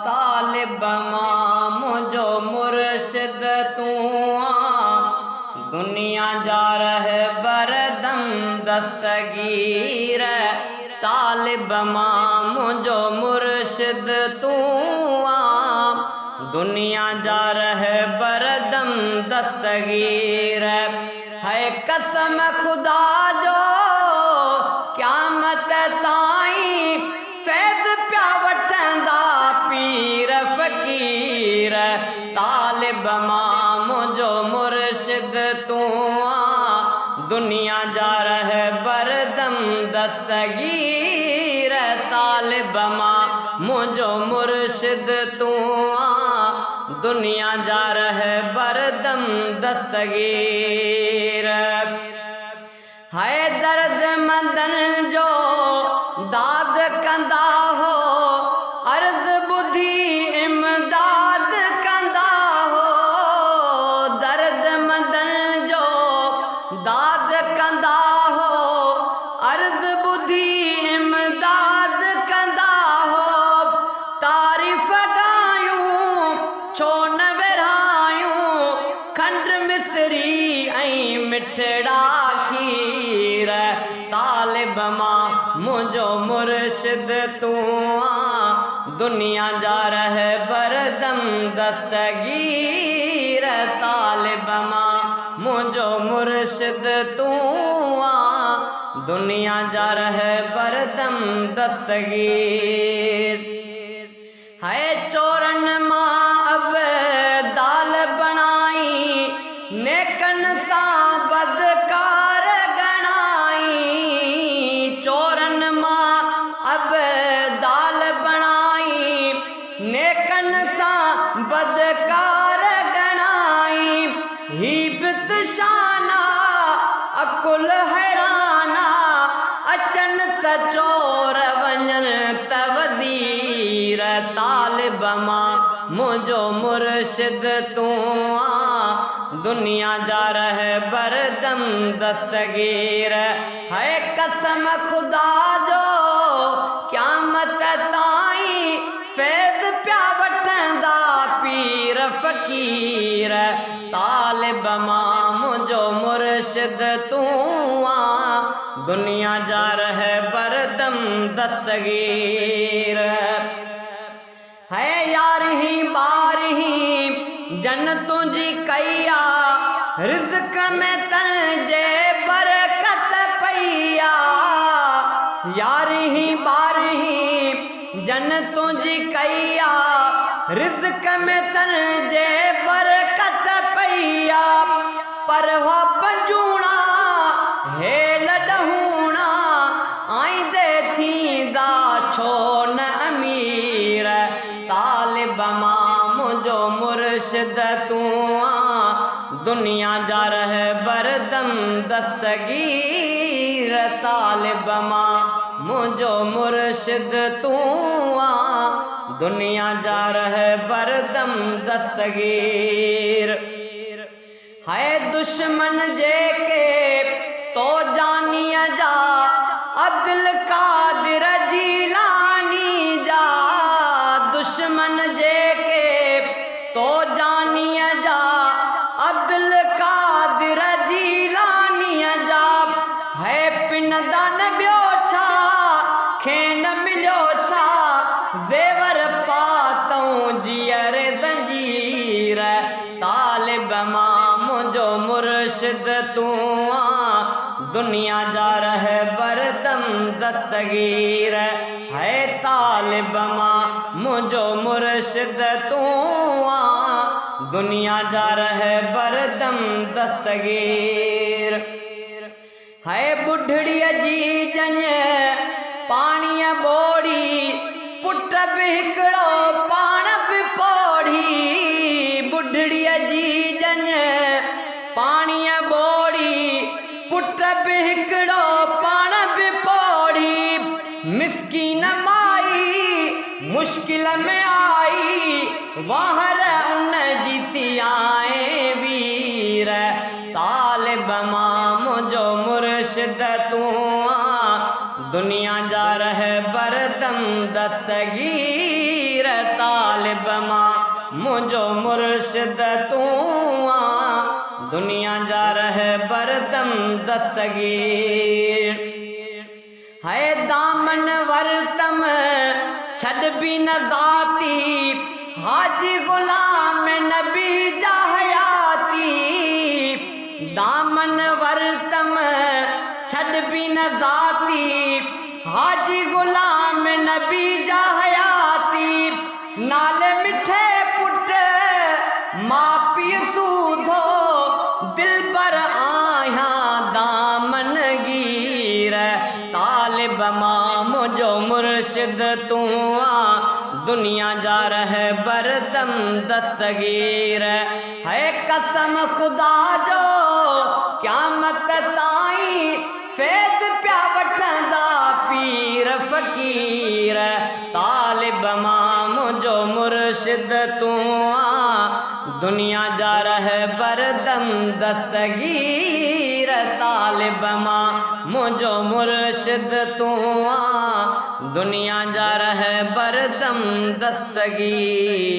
तालिब मां मुझो मुर्शिद तू दुनिया जा रहे बरदम दस्तगीर। तालिब मां मुझो मुर्शिद तू दुनिया जा रहे बरदम दस्तगीर। है कसम खुदा जो क़यामत ताईं फैज़ प्या वठंदा पीर फ़कीर। तालिब मां मुझो मुर्शिद तू दुनिया जा रहे बरदम दस्तगीर। तालिब मां मुझो मुर्शिद तू दुनिया जा रहे बरदम दस्तगीर। है दर्द मंदन जो दाद कंदा हो अर्ज़ बुधी इमदाद कंदा हो। दर्द मंदन जो दाद कंदा हो अर्ज़ बुधी इमदाद कंदा हो। तारीफ़ गायूं छो न विरहायूं खंड मिसरी ऐं मिठड़ा खीर। तालिब मां मुझो मुर्शिद तू दुनिया जा रहे बरदम दस्तगीर। तालिब मां मुझो मुर्शिद तू दुनिया जा रहे बरदम दस्तगीर। है चोरन मां अब दाल बनाई नेकन सां बदकार गणाई। चोरन मां अब दाल बनाई नेकन सां बदकार गणाई। हीबत शाना अकुल हैराना अचन त चोर वञन त वज़ीर। तालिब मां मुझो मुर्शिद तू दुनिया जा रहे बरदम दस्तगीर। है कसम खुदा जो क़यामत ताईं फैज़ प्या वठंदा पीर फ़कीर। तालिब मां मुझो मुर्शिद तू दुनिया जा रहे बरदम दस्तगीर। है यारहीं बारहीं जन तुझी कईया रिज़्क़ में तन जे बरकत पईया। यारहीं बारहीं जन तुझी कईया रिज़्क़ में तन जे बरकत पईया। पर हो पंजूणा हेल ॾहूणा आईंदे थींदा छो न अमीर। तालिब मां मुझो मुर्शिद तू दुनिया जा रहे बरदम दस्तगीर। तालिब मां मुझो मुर्शिद तू दुनिया जा रहे बरदम दस्तगीर। है दुश्मन जेके तो जानिया जा अब्दुल कादिर जीलानी जा। दुश्मन जेके तो जानिया जा अब्दुल कादिर जीलानी जा। है पिनदा न ॿियो छा खेन मिलियो छा ज़ेवर पातऊं जीअर ज़ंजीर। तालिब मां मुझो मुर्शिद तू दुनिया जा रहे बरदम दस्तगीर। है तालिब मां मुझो मुर्शिद तू दुनिया जा रहे बरदम दस्तगीर। है बुढ़ड़ीअ जी जन पाणीअ ॿोड़ी पुट बि हिकिड़ो पाण बि पोड़ी। बुढ़ड़ीअ जी जन पाणीअ ॿोड़ी पुट बि हिकिड़ो पाण बि पोड़ी। मिस्कीन माई मुश्किल में आई वाहर उन जी थी आए वीर। तालिब मां मुझो मुर्शिद तू दुनिया जा रहे बरदम दस्तगीर तालिब मां मुझो मुर्शिद तू आ दुनिया जा रहे बरदम दस्तगीर है दामन वरतम छद भी न जाती हाजी गुलाम नबी जा हयाती दामन वरतम छद भी न जाती हाजी गुलाम नबी जा हयाती नाले मिठे पुट मां पीउ सूधो दिल पर आया दामन गीर तालिब मां मुझो मुर्शिद तू आ दुनिया जा रहे बरदम दस्तगीर है कसम खुदा जो क़यामत ताई फैज़ प्या वठंदा पीर फ़कीर तालिब मां मुझो मुर्शिद तू आ दुनिया जा रहे बरदम दस्तगीर तालिब मां मुझो मुर्शिद तू आ दुनिया जा रहे बरदम दस्तगीर।